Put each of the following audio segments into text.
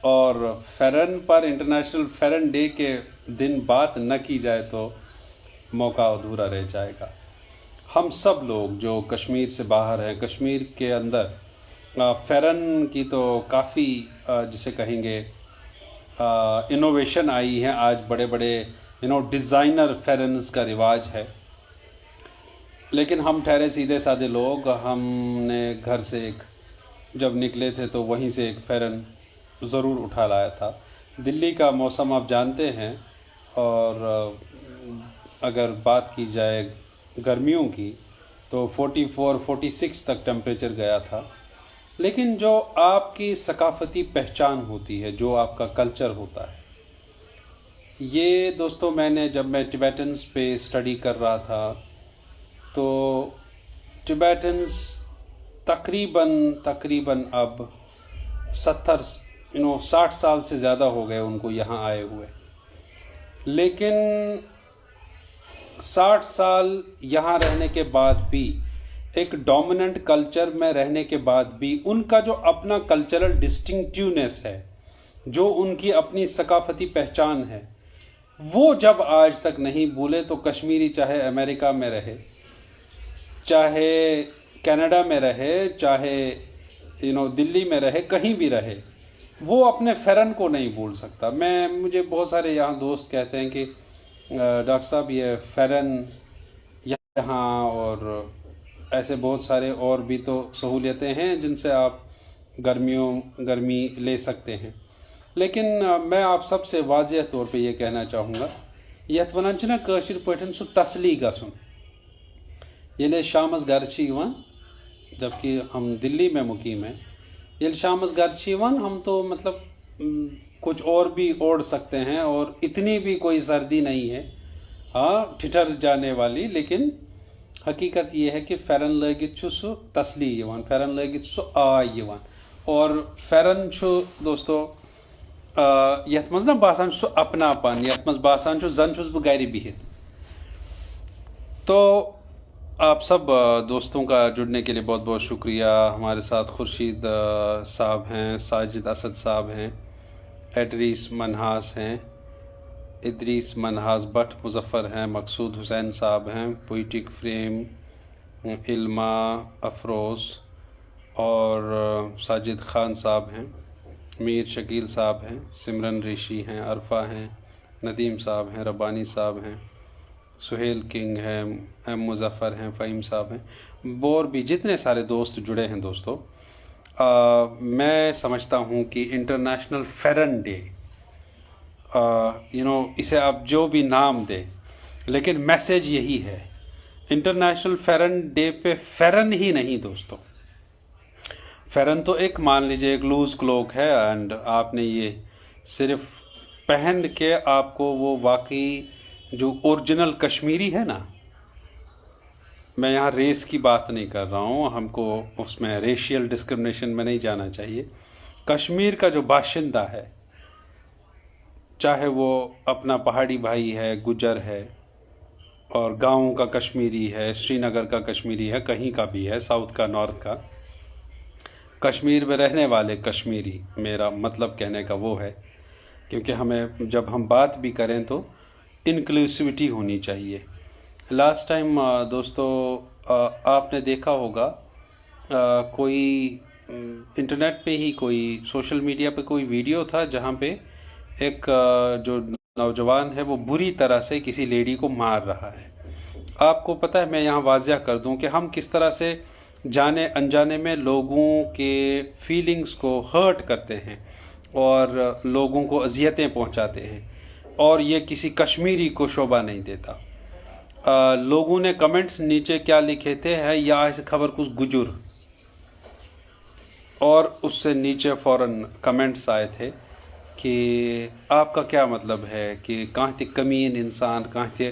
और फेरन पर इंटरनेशनल फेरन डे के दिन बात न की जाए तो मौका अधूरा रह जाएगा। हम सब लोग जो कश्मीर से बाहर हैं, कश्मीर के अंदर फेरन की तो काफ़ी जिसे कहेंगे इनोवेशन आई है। आज बड़े बड़े डिज़ाइनर फेरन्स का रिवाज है, लेकिन हम ठहरे सीधे साधे लोग, हमने घर से जब निकले थे तो वहीं से एक फेरन ज़रूर उठा लाया था। दिल्ली का मौसम आप जानते हैं, और अगर बात की जाए गर्मियों की तो 44-46 तक टेम्परेचर गया था। लेकिन जो आपकी सकाफ़ती पहचान होती है, जो आपका कल्चर होता है, ये दोस्तों जब मैं टिबेटन्स पे स्टडी कर रहा था तो टिबेटन्स तकरीबन अब 60 साल से ज़्यादा हो गए उनको यहाँ आए हुए। लेकिन 60 साल यहाँ रहने के बाद भी, एक डोमिनेंट कल्चर में रहने के बाद भी, उनका जो अपना कल्चरल डिस्टिंक्टिवनेस है, जो उनकी अपनी सकाफती पहचान है, वो जब आज तक नहीं भूले तो कश्मीरी चाहे अमेरिका में रहे, चाहे कनाडा में रहे, चाहे दिल्ली में रहे, कहीं भी रहे, वो अपने फेरन को नहीं भूल सकता। मुझे बहुत सारे यहाँ दोस्त कहते हैं कि डॉक्टर साहब ये फेरन यहाँ, और ऐसे बहुत सारे और भी तो सहूलियतें हैं जिनसे आप गर्मी ले सकते हैं। लेकिन मैं आप सबसे वाज़ेह तौर पे ये कहना चाहूँगा, यथ वनान छना कशिर पठन सु तसली गसुन। ये शामस घर जबकि हम दिल्ली में मुकीम हैं, ये शामस घर हम तो मतलब कुछ और भी ओढ़ सकते हैं, और इतनी भी कोई सर्दी नहीं है, हाँ ठिठर जाने वाली। लेकिन हकीकत ये है कि फेरन लगित सु तसली यवान, फेरन लगित सु आय यवान, और फेरन दोस्तों यथ मज ना बासान सु अपनापन, यथ मज बासान जन छुस बह गर बिहित। तो आप सब दोस्तों का जुड़ने के लिए बहुत बहुत शुक्रिया। हमारे साथ खुर्शीद साहब हैं, साजिद असद साहब हैं, एडरीस मनहास हैं, इदरीस मनहास भट्ट मुजफ़्फ़र हैं, मकसूद हुसैन साहब हैं, पोइटिक फ्रेम, इल्मा अफरोज़ और साजिद खान साहब हैं, मीर शकील साहब हैं, सिमरन ऋषि हैं, अरफा हैं, नदीम साहब हैं, रब्बानी साहब हैं, सुहेल किंग हैं, एम मुजफ़्फ़र हैं, फ़हीम साहब हैं, और भी जितने सारे दोस्त जुड़े हैं दोस्तों। मैं समझता हूँ कि इंटरनेशनल फेरन डे, इसे आप जो भी नाम दें, लेकिन मैसेज यही है। इंटरनेशनल फेरन डे पे फेरन ही नहीं दोस्तों, फेरन तो एक मान लीजिए एक लूज क्लोक है, एंड आपने ये सिर्फ पहन के आपको वो वाकई जो ओरिजिनल कश्मीरी है ना, मैं यहाँ रेस की बात नहीं कर रहा हूँ, हमको उसमें रेशियल डिस्क्रिमिनेशन में नहीं जाना चाहिए। कश्मीर का जो बाशिंदा है, चाहे वो अपना पहाड़ी भाई है, गुजर है, और गाँव का कश्मीरी है, श्रीनगर का कश्मीरी है, कहीं का भी है, साउथ का, नॉर्थ का, कश्मीर में रहने वाले कश्मीरी, मेरा मतलब कहने का वो है, क्योंकि हमें जब हम बात भी करें तो इंक्लूसिविटी होनी चाहिए। लास्ट टाइम दोस्तों आपने देखा होगा कोई इंटरनेट पे ही, कोई सोशल मीडिया पे कोई वीडियो था जहाँ पे एक जो नौजवान है वो बुरी तरह से किसी लेडी को मार रहा है। आपको पता है, मैं यहाँ वाज़िया कर दूँ कि हम किस तरह से जाने अनजाने में लोगों के फीलिंग्स को हर्ट करते हैं और लोगों को अजियतें पहुँचाते हैं, और ये किसी कश्मीरी को शोभा नहीं देता। लोगों ने कमेंट्स नीचे क्या लिखे थे, है या इस खबर कुछ गुजुर, और उससे नीचे फौरन कमेंट्स आए थे कि आपका क्या मतलब है कि कहाँ थे कमीन इंसान, कहाँ थे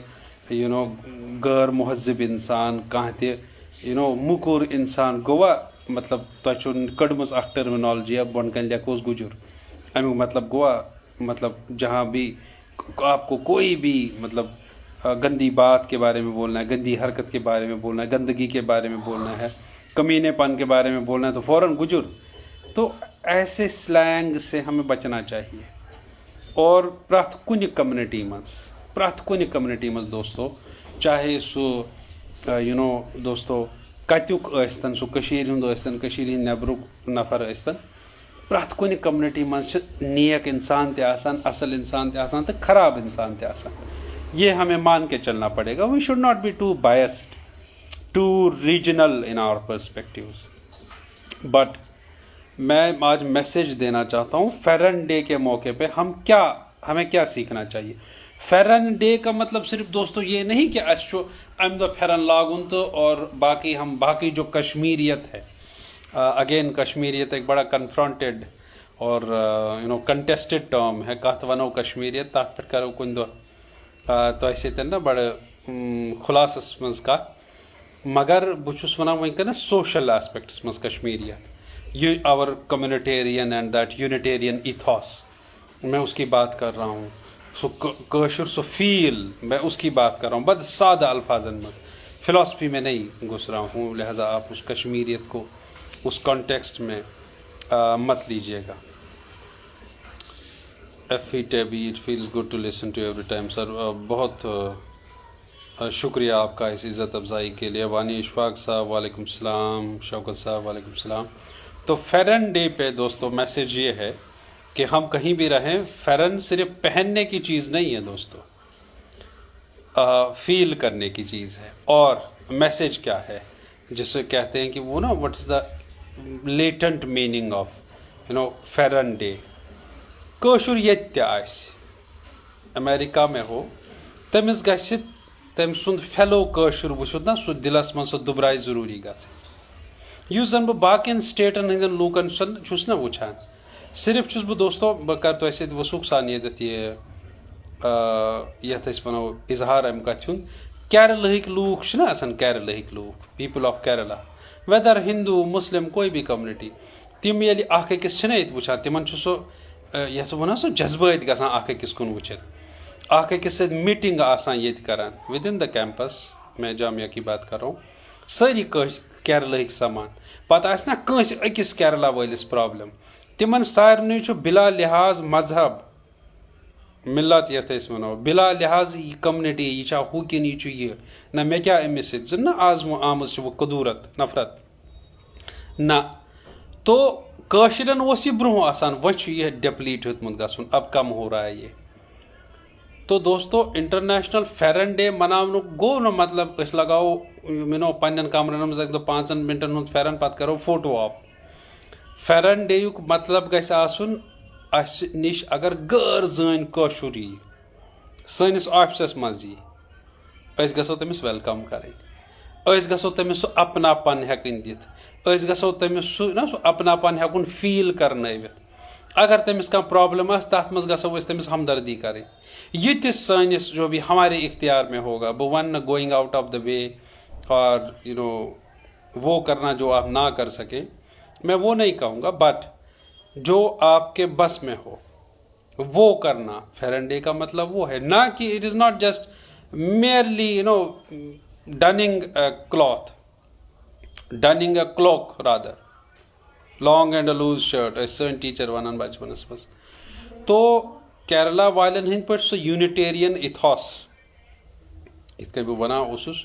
गैर मुहज़्ज़िब इंसान, कहाँ थे मुकुर इंसान। गोवा मतलब तो कड़मस अख टर्मिनोलॉजी बन कन लिखोस गुजुर, अमुक मतलब गोवा मतलब जहाँ भी आपको कोई भी मतलब गंदी बात के बारे में बोलना है, गंदी हरकत के बारे में बोलना है, गंदगी के बारे में बोलना है, कमीनेपन के बारे में बोलना है, तो फ़ौरन गुजुर। तो ऐसे स्लैंग से हमें बचना चाहिए। और प्रथ कुन कम्युनिटी मज दोस्तों, चाहे सो दोस्तों कत्युक स्तन, सो कशीर हुंद स्तन, कशीर हिंद नेबरुक नफर स्तन, प्रथ कुन कम्युनिटी मज नेक इंसान ते आसान, असल इंसान ते आसान, तो खराब इंसान ते आसान। ये हमें मान के चलना पड़ेगा। We should not be too biased, too regional in our perspectives. But मैं आज मैसेज देना चाहता हूँ फेरन डे के मौके पे हमें क्या सीखना चाहिए। फेरन डे का मतलब सिर्फ दोस्तों ये नहीं कि अम दो फेरन लागुन तो और बाकी जो कश्मीरियत है, अगेन कश्मीरियत एक बड़ा कन्फ्रंटेड और कंटेस्टेड टर्म है। कत वनो कश्मीरियत तथ पे करो कुन दो तो सत ना बड़े खुलासस मज कत, मगर बहुत वन वनकन सोशल एस्पेक्ट्स मज कश्मीरियत, ये our communitarian and that unitarian ethos, मैं उसकी बात कर रहा हूँ। सो कशुर सो फील, मैं उसकी बात कर रहा हूँ, बस सादा अल्फाजन में, फिलॉसफी में नहीं घुस रहा हूँ। लिहाजा आप उस कश्मीरियत को उस कॉन्टेक्स्ट में मत लीजिएगा। It feels good to listen to every time. Sir बहुत शुक्रिया आपका इस इज़्ज़त अफजाई के लिए। वानी इशफाक साहब वालेकुम सलाम, शौकत साहब वालेकुम सलाम। तो फेरन डे पे दोस्तों मैसेज ये है कि हम कहीं भी रहें, फेरन सिर्फ पहनने की चीज़ नहीं है दोस्तों, फील करने की चीज़ है। और मैसेज क्या है जिसे कहते हैं कि वो ना what is the latent meaning of Pheran day. कशुर ये अमेरिका में हो, तमिस गछ तम सुंद फेलो कशुर वुचुत ना, सो दिलस मन सो दुबराय जरूरी गछ। युस जन बाकियन स्टेटन हंदन लूकन छुस ना वुछान, सिर्फ छुस बह दोस्तों बह कर तो ऐसे वसूख सान ये यथ वनो इजहार अम कथ हुंद। केरलहिक लूक ना आसान, केरलहिक look, people of Kerala, whether हिंदू मुस्लिम कोई भी कम्युनिटी, तिम ये अख अकिस ये वुछान, तिमन सो यथ वन सो जज्बात गसान अख अकिस कुन वुचित, अख अकिस सत मीटिंग आसान ये करान विद इन द कैंपस। मैं जामिया की बात कर रहा हूँ, सारी केरलहिक समान, पता ना कंस अकिस केरला वालिस प्रॉब्लम, तिमन सारनी बिला लिहाज मजहब मिलत यथ वनो, बिला लिहाज यह कम्युनिटी यह हुकिन यह ना मे क्या अमिस ना आज आमज वो कदूरत नफरत ना। तो कशरन यह ब्रोह आसान, वह यह डिप्लीट होतमुत गसुन, अब कम हो रहा है ये। तो दोस्तों इंटरनेशनल फेरन डे मनावन गो न मतलब अस लगाओ पन्न कमरन मज 5 मिनटन हुंद फेरन, पत करो फोटो ऑप। फेरन डे युक मतलब गस आसुन अस निश अगर गैर जान कशुर यी सनिस ऑफिसस मज यी, अस गसो तमिस वेलकम करें, अस गसो तमिस अपनापन हेकन दित, अस गसो तमिस ना सो अपनापन हेकुन फील करनवित। अगर तमिस कह प्रॉब्लम आस तथ मज गसो अस तमिस हमदर्दी करें। ये सनिस जो भी हमारे इख्तियार में होगा, बह one going out of the way और वो करना जो आप ना कर सके, मैं वो नहीं कहूँगा, बट जो आपके बस में हो वो करना। फेरन डे का मतलब वो है ना कि it is not just merely donning a cloth, donning a cloak rather, long and a loose shirt, a certain teacher वनन बचपनस मज। तो केरला वालन हिंद पे सो यूनिटेरियन इथॉस इत कन बह वनान ओसुस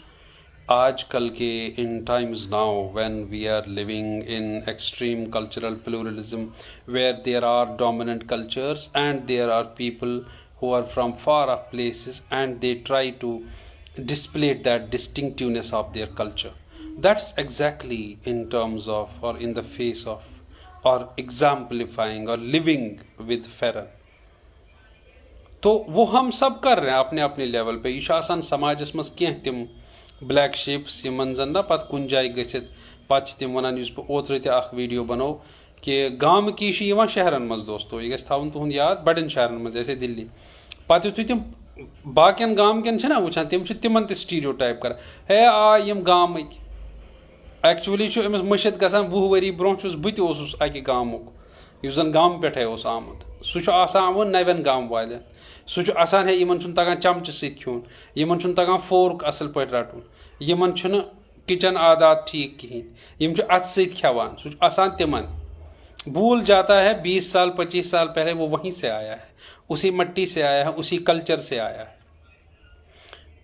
आजकल के in times now when we are living in extreme cultural pluralism where there are dominant cultures and there are people who are from far off places and they try to display that distinctiveness of their culture. That's exactly in terms of or in the face of or exemplifying or living with फेरन। तो वो हम सब कर रहे हैं अपने अपने level पे। यह आसान समाजस मज कह तिम ब्लैक शिप्स यमन जन ना पत कुन जाय गसित पत तिम वनान युस बह ओत्र ते अख वीडियो बनो कि गाम की शहरन मज दोस्तों, यह गन तुहद याद बड़न शहरन मज जैसे दिल्ली, पत यु तुम बाकियन गाम कन वुचान तिम तिमन ते स्टीरियोटाइप कर हे आ यम गामक। एक्चुअली अमिस मशिद गसान 20 वरी ब्रोह बह तोस अकि गामुक युस जन गाम पे आमुत, सह आसान नवन गाम वाले, सह आसान है यमन तगान चमच सत खियोन, यमन तगान फोर्क असल पे रटुन, यमन किचन आदात ठीक कहें, यम अथ सत खेवान, सह आसान तिमन। भूल जाता है 20 साल 25 साल पहले वो वहीं से आया है, उसी मट्टी से आया है, उसी कल्चर से आया है।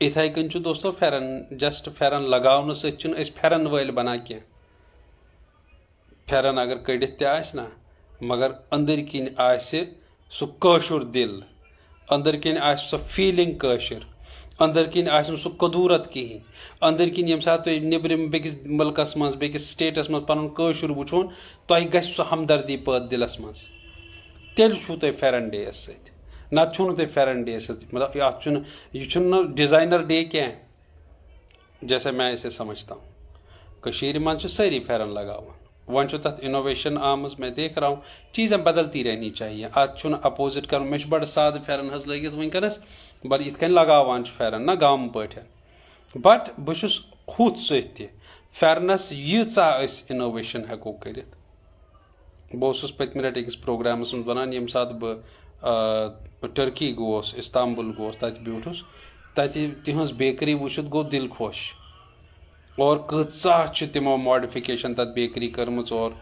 इथे कन दोस्तों फेरन जस्ट फेरन लगावन सत्य फेरन वल बना क्या, फेरन अगर कड़ित त ना मगर अंदर किन आसे सु कशुर दिल, अंदर किन आसे सो फीलिंग कशुर, अंदर किन आसे सु कदूरत कहीं, अंदर किन यम सात निब्रिम बेकिस मुल्कस मज बेकिस स्टेटस मज पन कशुर वुचोन तह गि सह हमदर्दी पद दिलस मज, तेल छू तुम फेरन डेस सत, नत छू तुम फेरन डे सत, मतलब यह डिजाइनर डे क्या है जैसे मैं इसे समझता हूँ। कशीर मज सारी फेरन लगावन, वन तथ इनोवेशन आमज, मैं देख रहा हूँ चीज़ें बदलती रहनी चाहिए, अत अपोजिट कर मे बड़ साद फेरन हज लगित वनकस बर इत कन लगावान फेरन ना गाम पे, बट बहुस हुत सत फेरनस यीचा इनोवेशन हेको कर। बहुत पत्म रेट अकिस प्रोग्रामस मज वन यम सात बह टर्की गोस, इस्तांबुल गोस, तत ब्यूठुस, तत तिहंज बेकरी वुचित गो दिल खुश, और कचा तिमो मॉडिफिकेशन तथ बेकरी कर्मच, और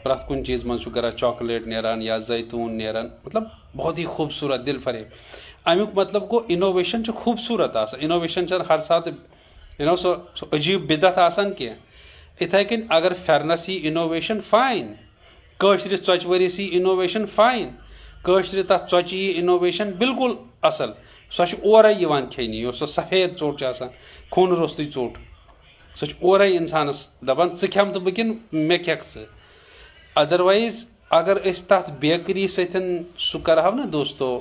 प्रथ कुन चीज़ मज गरा चॉकलेट नेरान या जैतून नेरान, मतलब बहुत ही खूबसूरत दिल फरेब। अमुक मतलब गो इनोवेशन खूबसूरत आसान, इनोवेशन हर सात सो अजीब बिदत आसान क्या। इथे कन अगर फेरनस इनोवेशन फाइन, कशर चौचवरी इनोवेशन फाइन, कशर तथ चौचि इनोवेशन बिल्कुल असल, सह ओर खेन सो सफेद चोट खून रोस्तु चोट, सह ओर इंसानस दपान च खेम तो बह किन मे खेक स। अदरवाइज अगर तथ बेकरी सतन सह करहाव ना दोस्तों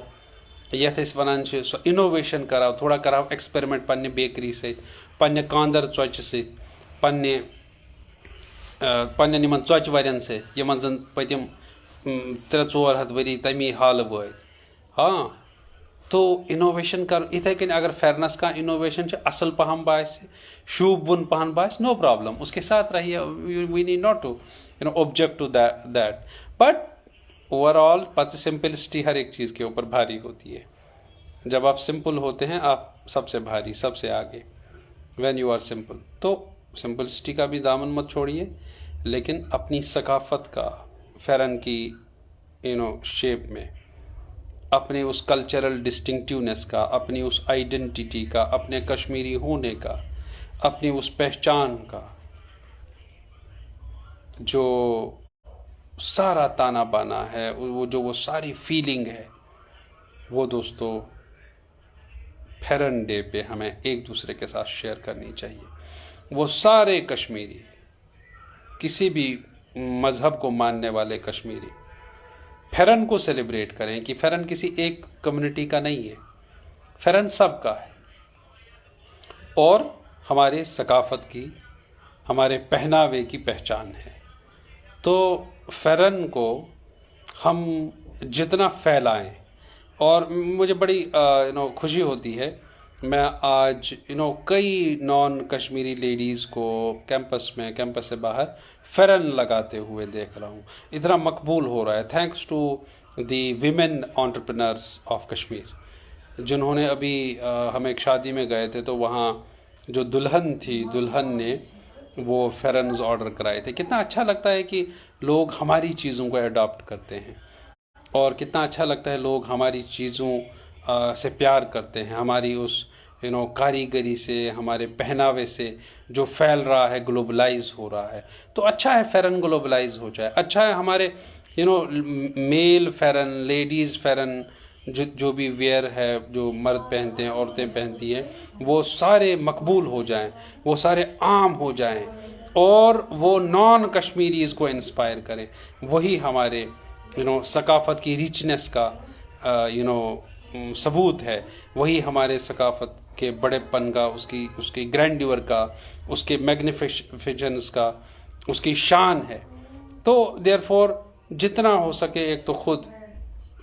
यथ वन सो इनोवेशन कराव, थोड़ा कराव एक्सपेरिमेंट पन्ने बेकरी सत, पन्ने कांदर चौचि सत, पन्ने पन्न चौच वरन सम जन पतिम 300-4 हथ वरी तमी हाल वात। हाँ तो इनोवेशन कर इथे कन अगर फेरनस का इनोवेशन असल पहम बास, शूबुन पहन बास, नो प्रॉब्लम, उसके साथ रहिए, we need not to object to that, but overall पत सिंपलिसिटी हर एक चीज़ के ऊपर भारी होती है। जब आप सिंपल होते हैं आप सबसे भारी, सबसे आगे, व्हेन यू आर सिंपल। तो सिंपलिसिटी का भी दामन मत छोड़िए, लेकिन अपनी सकाफत का फेरन की शेप में, अपने उस कल्चरल डिस्टिंक्टिवनेस का, अपनी उस आइडेंटिटी का, अपने कश्मीरी होने का, अपनी उस पहचान का जो सारा ताना बाना है, वो सारी फीलिंग है, वो दोस्तों फेरन डे पे हमें एक दूसरे के साथ शेयर करनी चाहिए। वो सारे कश्मीरी, किसी भी मजहब को मानने वाले कश्मीरी फेरन को सेलिब्रेट करें कि फेरन किसी एक कम्युनिटी का नहीं है, फेरन सबका है, और हमारे सकाफत की, हमारे पहनावे की पहचान है। तो फेरन को हम जितना फैलाएं, और मुझे बड़ी खुशी होती है, मैं आज कई नॉन कश्मीरी लेडीज़ को कैंपस से बाहर फेरन लगाते हुए देख रहा हूँ। इतना मकबूल हो रहा है thanks to the women entrepreneurs of Kashmir, जिन्होंने अभी हम एक शादी में गए थे तो वहाँ जो दुल्हन थी, दुल्हन ने वो फेरन्स ऑर्डर कराए थे। कितना अच्छा लगता है कि लोग हमारी चीज़ों को अडॉप्ट करते हैं, और कितना अच्छा लगता है लोग हमारी चीज़ों से प्यार करते हैं, हमारी उस कारीगरी से, हमारे पहनावे से जो फैल रहा है, ग्लोबलाइज हो रहा है। तो अच्छा है फेरन ग्लोबलाइज हो जाए, अच्छा है हमारे मेल फेरन, लेडीज़ फेरन, जो भी वेयर है, जो मर्द पहनते हैं, औरतें पहनती हैं, वो सारे मकबूल हो जाएं, वो सारे आम हो जाएं, और वो नॉन कश्मीरीज़ को इंस्पायर करें। वही हमारे सकाफत की रिचनेस का सबूत है, वही हमारे सकाफत के बड़ेपन का, उसकी ग्रैंड्योर का, उसके मैग्निफिसेंस का, उसकी शान है। तो देयरफॉर जितना हो सके एक तो खुद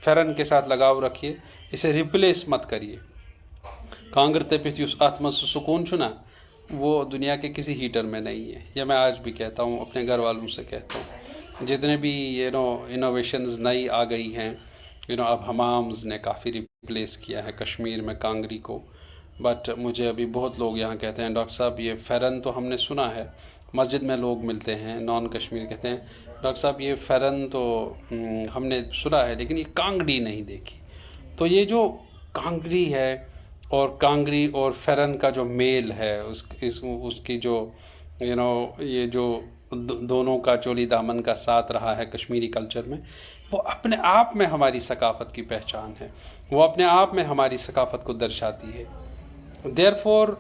फेरन के साथ लगाव रखिए, इसे रिप्लेस मत करिए। कांगर तपित युस आत्मा सुकून चुना वो दुनिया के किसी हीटर में नहीं है। यह मैं आज भी कहता हूँ, अपने घर वालों से कहता हूँ। जितने भी इनोवेशंस नई आ गई हैं, अब हमाम्स ने काफ़ी रिप्लेस किया है कश्मीर में कांगरी को, बट मुझे अभी बहुत लोग यहाँ कहते हैं डॉक्टर साहब ये फेरन तो हमने सुना है, मस्जिद में लोग मिलते हैं नॉन कश्मीर, कहते हैं डॉक्टर साहब ये फ़ेरन तो हमने सुना है लेकिन ये कांगड़ी नहीं देखी। तो ये जो कांगड़ी है और कांगड़ी और फ़ेरन का जो मेल है उसकी जो ये जो दोनों का चोली दामन का साथ रहा है कश्मीरी कल्चर में, वो अपने आप में हमारी सकाफ़त की पहचान है, वो अपने आप में हमारी सकाफ़त को दर्शाती है। देयरफॉर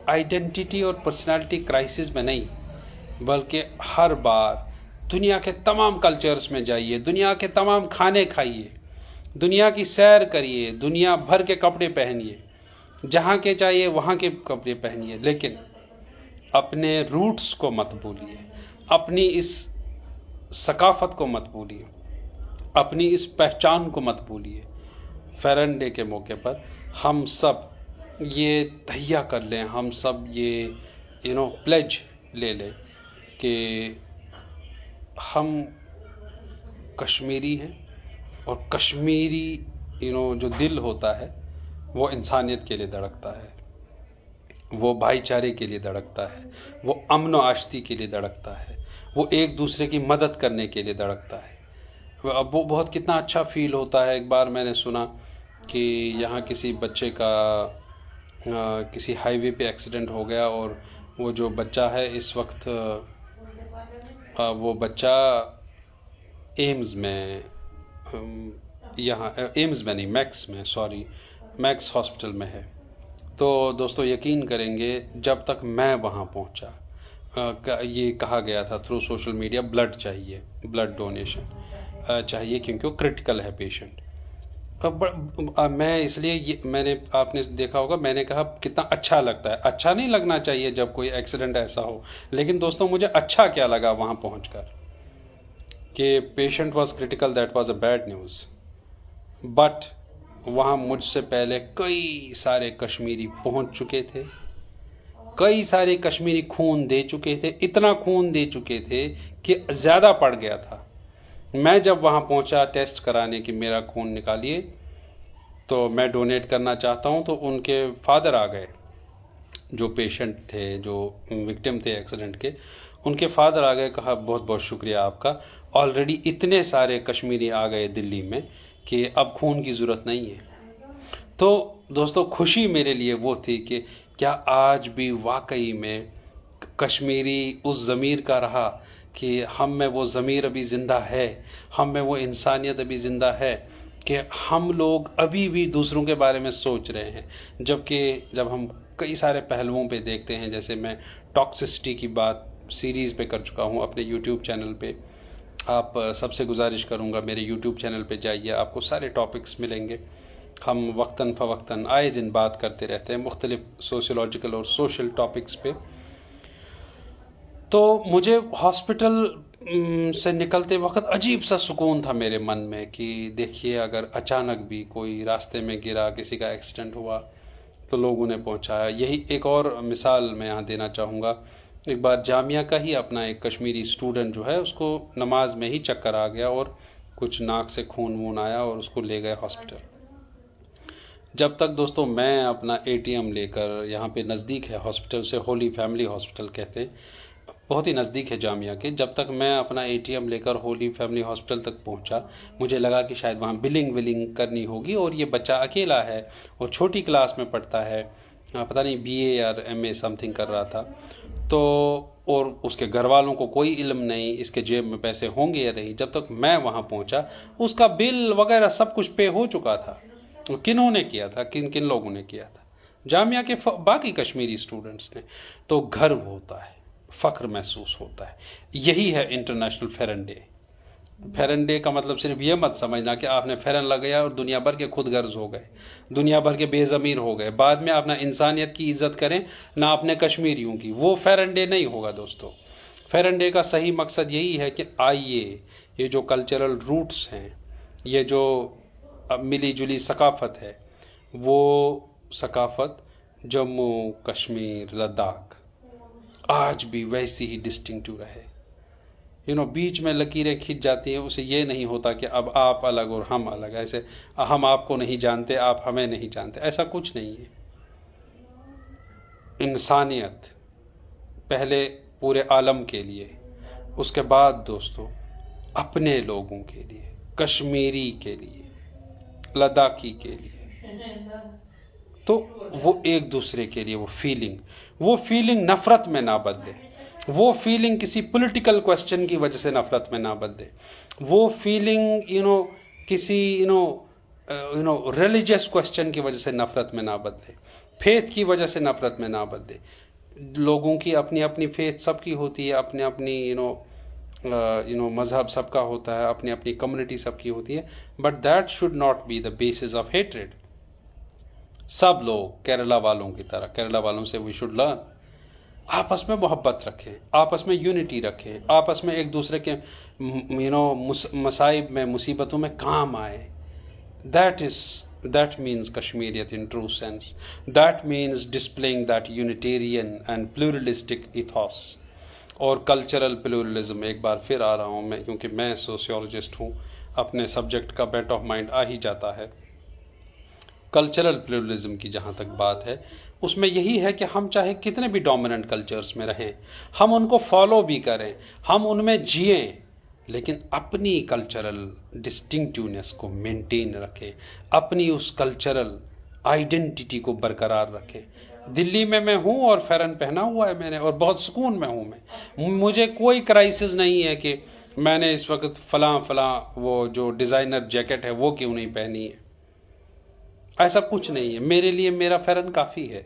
आइडेंटिटी और पर्सनालिटी क्राइसिस में नहीं, बल्कि हर बार दुनिया के तमाम कल्चर्स में जाइए, दुनिया के तमाम खाने खाइए, दुनिया की सैर करिए, दुनिया भर के कपड़े पहनिए, जहाँ के चाहिए वहाँ के कपड़े पहनिए, लेकिन अपने रूट्स को मत भूलिए, अपनी इस सकाफ़त को मत भूलिए, अपनी इस पहचान को मत भूलिए। फ़ेरन डे के मौके पर हम सब ये तहिया कर लें, हम सब ये प्लेज ले लें कि हम कश्मीरी हैं और कश्मीरी जो दिल होता है वो इंसानियत के लिए धड़कता है, वो भाईचारे के लिए धड़कता है, वो अमन और आश्ती के लिए धड़कता है, वो एक दूसरे की मदद करने के लिए धड़कता है। अब वो बहुत कितना अच्छा फील होता है। एक बार मैंने सुना कि यहाँ किसी बच्चे का किसी हाईवे पे एक्सीडेंट हो गया और वो जो बच्चा है इस वक्त वो बच्चा एम्स में, यहाँ एम्स में नहीं मैक्स में, सॉरी मैक्स हॉस्पिटल में है। तो दोस्तों यकीन करेंगे जब तक मैं वहाँ पहुँचा ये कहा गया था थ्रू सोशल मीडिया ब्लड चाहिए, ब्लड डोनेशन चाहिए क्योंकि वो क्रिटिकल है पेशेंट। तो मैं इसलिए मैंने आपने देखा होगा मैंने कहा कितना अच्छा लगता है। अच्छा नहीं लगना चाहिए जब कोई एक्सीडेंट ऐसा हो, लेकिन दोस्तों मुझे अच्छा क्या लगा वहाँ पहुँचकर कि patient was critical, that was a bad news. But वहाँ मुझसे पहले कई सारे कश्मीरी पहुँच चुके थे, कई सारे कश्मीरी खून दे चुके थे, इतना खून दे चुके थे कि ज़्यादा पड़ गया था। मैं जब वहाँ पहुँचा टेस्ट कराने कि मेरा खून निकालिए, तो मैं डोनेट करना चाहता हूँ, तो उनके फादर आ गए, जो पेशेंट थे, जो विक्टिम थे एक्सीडेंट के, उनके फादर आ गए, कहा बहुत बहुत शुक्रिया आपका, ऑलरेडी इतने सारे कश्मीरी आ गए दिल्ली में कि अब खून की ज़रूरत नहीं है। तो दोस्तों खुशी मेरे लिए वो थी कि क्या आज भी वाकई में कश्मीरी उस ज़मीर का रहा कि हम में वो ज़मीर अभी ज़िंदा है, हम में वो इंसानियत अभी ज़िंदा है कि हम लोग अभी भी दूसरों के बारे में सोच रहे हैं। जबकि जब हम कई सारे पहलुओं पे देखते हैं, जैसे मैं टॉक्सिसिटी की बात सीरीज़ पे कर चुका हूँ अपने यूट्यूब चैनल पे, आप सबसे गुजारिश करूँगा मेरे यूट्यूब चैनल पे जाइए, आपको सारे टॉपिक्स मिलेंगे। हम वक्तन फ़वक्तन आए दिन बात करते रहते हैं मुख्तलिफ सोशियोलॉजिकल और सोशल टॉपिक्स पे। तो मुझे हॉस्पिटल से निकलते वक्त अजीब सा सुकून था मेरे मन में कि देखिए अगर अचानक भी कोई रास्ते में गिरा, किसी का एक्सीडेंट हुआ, तो लोगों ने पहुंचाया। यही एक और मिसाल मैं यहाँ देना चाहूँगा। एक बार जामिया का ही अपना एक कश्मीरी स्टूडेंट जो है उसको नमाज में ही चक्कर आ गया और कुछ नाक से खून वून आया और उसको ले गए हॉस्पिटल। जब तक दोस्तों मैं अपना ATM लेकर, यहाँ पे नज़दीक है हॉस्पिटल से, होली फैमिली हॉस्पिटल कहते हैं, बहुत ही नज़दीक है जामिया के, जब तक मैं अपना ATM लेकर होली फैमिली हॉस्पिटल तक पहुँचा, मुझे लगा कि शायद वहाँ बिलिंग विलिंग करनी होगी और ये बच्चा अकेला है और छोटी क्लास में पढ़ता है, पता नहीं BA या MA समथिंग कर रहा था, तो और उसके घर वालों को कोई इल्म नहीं इसके जेब में पैसे होंगे या नहीं। जब तक मैं वहाँ पहुँचा उसका बिल वगैरह सब कुछ पे हो चुका था। किन्होंने किया था, किन किन लोगों ने किया था? जामिया के बाकी कश्मीरी स्टूडेंट्स ने। तो गर्व होता है, फ़ख्र महसूस होता है। यही है इंटरनेशनल फ़ेरन डे। फ़ेरन डे का मतलब सिर्फ ये मत समझना कि आपने फ़ेरन लगाया और दुनिया भर के खुद गर्ज हो गए, दुनिया भर के बेज़मीर हो गए, बाद में अपना इंसानियत की इज़्ज़त करें ना अपने कश्मीरियों की। वो फ़ेरन डे नहीं होगा दोस्तों। फ़ेरन डे का सही मकसद यही है कि आइए ये जो कल्चरल रूट्स हैं, ये जो मिली जुली सकाफ़त है, वो सकाफ़त जम्मू कश्मीर लद्दाख आज भी वैसी ही डिस्टिंक्टिव रहे। बीच में लकीरें खिंच जाती हैं, उसे ये नहीं होता कि अब आप अलग और हम अलग, ऐसे हम आपको नहीं जानते, आप हमें नहीं जानते, ऐसा कुछ नहीं है। इंसानियत पहले पूरे आलम के लिए, उसके बाद दोस्तों अपने लोगों के लिए, कश्मीरी के लिए, लद्दाखी के लिए, तो वो एक दूसरे के लिए वो फीलिंग नफरत में ना बदले, वो फीलिंग किसी पॉलिटिकल क्वेश्चन की वजह से नफरत में ना बदले, वो फीलिंग किसी रिलीजियस क्वेश्चन की वजह से नफरत में ना बदले, फेथ की वजह से नफरत में ना बदले। लोगों की अपनी अपनी फेथ सबकी होती है, अपने अपनी मजहब सबका होता है, अपनी अपनी कम्युनिटी सबकी होती है, but that should not be the basis of hatred. सब लोग केरला वालों की तरह, केरला वालों से वी शुड लर्न, आपस में मोहब्बत रखें, आपस में यूनिटी रखें, आपस में एक दूसरे के मसाइब में, मुसीबतों में काम आए। That means Kashmiriyat in true sense. That means displaying that Unitarian and pluralistic ethos और कल्चरल प्लूरलिज्म। एक बार फिर आ रहा हूँ मैं, क्योंकि मैं सोशियोलॉजिस्ट हूँ, अपने सब्जेक्ट का बेट ऑफ माइंड आ ही जाता है। कल्चरल प्लूरलिज्म की जहाँ तक बात है, उसमें यही है कि हम चाहे कितने भी डोमिनेंट कल्चर्स में रहें, हम उनको फॉलो भी करें, हम उनमें जिएं, लेकिन अपनी कल्चरल डिस्टिंक्टिवनेस को मेंटेन रखें, अपनी उस कल्चरल आइडेंटिटी को बरकरार रखें। दिल्ली में मैं हूँ और फेरन पहना हुआ है मैंने, और बहुत सुकून में हूँ मैं, मुझे कोई क्राइसिस नहीं है कि मैंने इस वक्त फलां वो जो डिज़ाइनर जैकेट है वो क्यों नहीं पहनी है। ऐसा कुछ नहीं है, मेरे लिए मेरा फेरन काफ़ी है,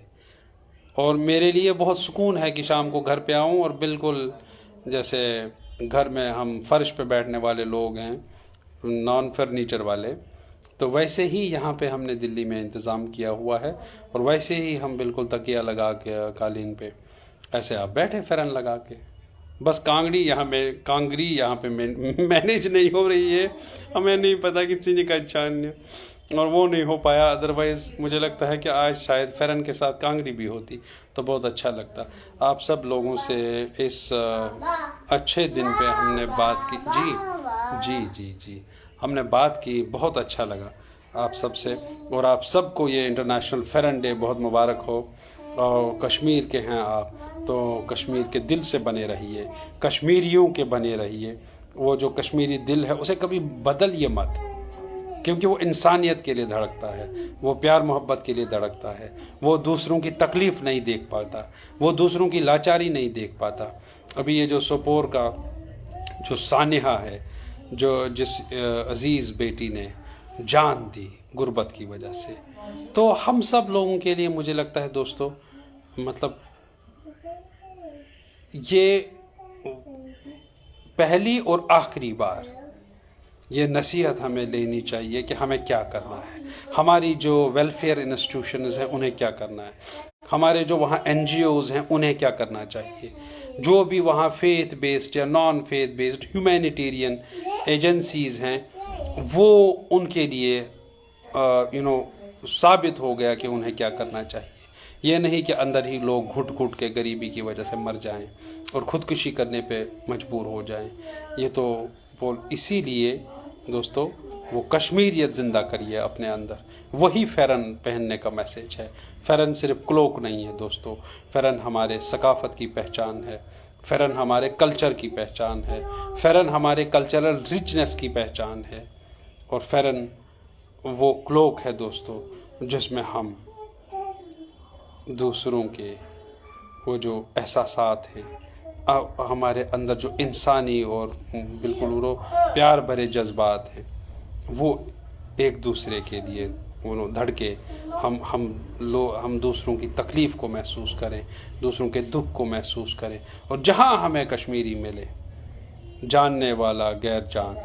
और मेरे लिए बहुत सुकून है कि शाम को घर पे आऊँ और बिल्कुल जैसे घर में हम फर्श पे बैठने वाले लोग हैं, नॉन फर्नीचर वाले, तो वैसे ही यहाँ पे हमने दिल्ली में इंतज़ाम किया हुआ है, और वैसे ही हम बिल्कुल तकिया लगा के कालीन पे ऐसे आप बैठे फेरन लगा के। बस कांगड़ी यहाँ पे मैनेज नहीं हो रही है, हमें नहीं पता किसी ने का अच्छा और वो नहीं हो पाया। अदरवाइज़ मुझे लगता है कि आज शायद फेरन के साथ कांगड़ी भी होती तो बहुत अच्छा लगता। आप सब लोगों से इस अच्छे दिन पे हमने बात की, जी हमने बात की, बहुत अच्छा लगा आप सब से, और आप सबको ये इंटरनेशनल फेरन डे बहुत मुबारक हो। और कश्मीर के हैं आप, तो कश्मीर के दिल से बने रहिए, कश्मीरियों के बने रहिए। वो जो कश्मीरी दिल है उसे कभी बदलिए मत, क्योंकि वो इंसानियत के लिए धड़कता है, वो प्यार मोहब्बत के लिए धड़कता है, वो दूसरों की तकलीफ़ नहीं देख पाता, वो दूसरों की लाचारी नहीं देख पाता। अभी ये जो सोपोर का जो सानिहा है, जो जिस अजीज़ बेटी ने जान दी गुर्बत की वजह से, तो हम सब लोगों के लिए मुझे लगता है दोस्तों, मतलब ये पहली और आखिरी बार ये नसीहत हमें लेनी चाहिए कि हमें क्या करना है, हमारी जो वेलफेयर इंस्टीट्यूशंस हैं उन्हें क्या करना है, हमारे जो वहाँ NGOs हैं उन्हें क्या करना चाहिए, जो भी वहाँ फेथ बेस्ड या non faith based humanitarian agencies हैं, वो उनके लिए साबित हो गया कि उन्हें क्या करना चाहिए। ये नहीं कि अंदर ही लोग घुट घुट के गरीबी की वजह से मर जाएं और ख़ुदकुशी करने पे मजबूर हो जाएं। ये तो इसीलिए दोस्तों वो कश्मीरियत ज़िंदा करिए अपने अंदर, वही फेरन पहनने का मैसेज है। फेरन सिर्फ क्लोक नहीं है दोस्तों, फेरन हमारे सकाफ़त की पहचान है, फेरन हमारे कल्चर की पहचान है, फेरन हमारे कल्चरल रिचनेस की पहचान है, और फेरन वो क्लोक है दोस्तों जिसमें हम दूसरों के वो जो एहसासात हैं, हमारे अंदर जो इंसानी और बिल्कुल वो प्यार भरे जज्बात हैं, वो एक दूसरे के लिए वो धड़के, हम दूसरों की तकलीफ़ को महसूस करें, दूसरों के दुख को महसूस करें, और जहाँ हमें कश्मीरी मिले, जानने वाला गैर जान,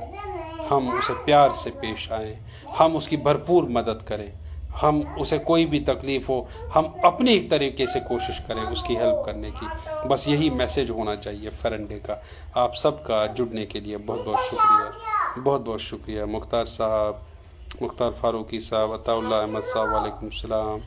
हम उसे प्यार से पेश आएँ, हम उसकी भरपूर मदद करें, हम उसे कोई भी तकलीफ़ हो हम अपनी तरीके से कोशिश करें उसकी हेल्प करने की। बस यही मैसेज होना चाहिए फेरन डे का। आप सबका जुड़ने के लिए बहुत बहुत शुक्रिया, बहुत बहुत शुक्रिया। मुख्तार साहब, मुख्तार फारूकी साहब, अताउल्लाह अहमद साहब, वालेकुम सलाम।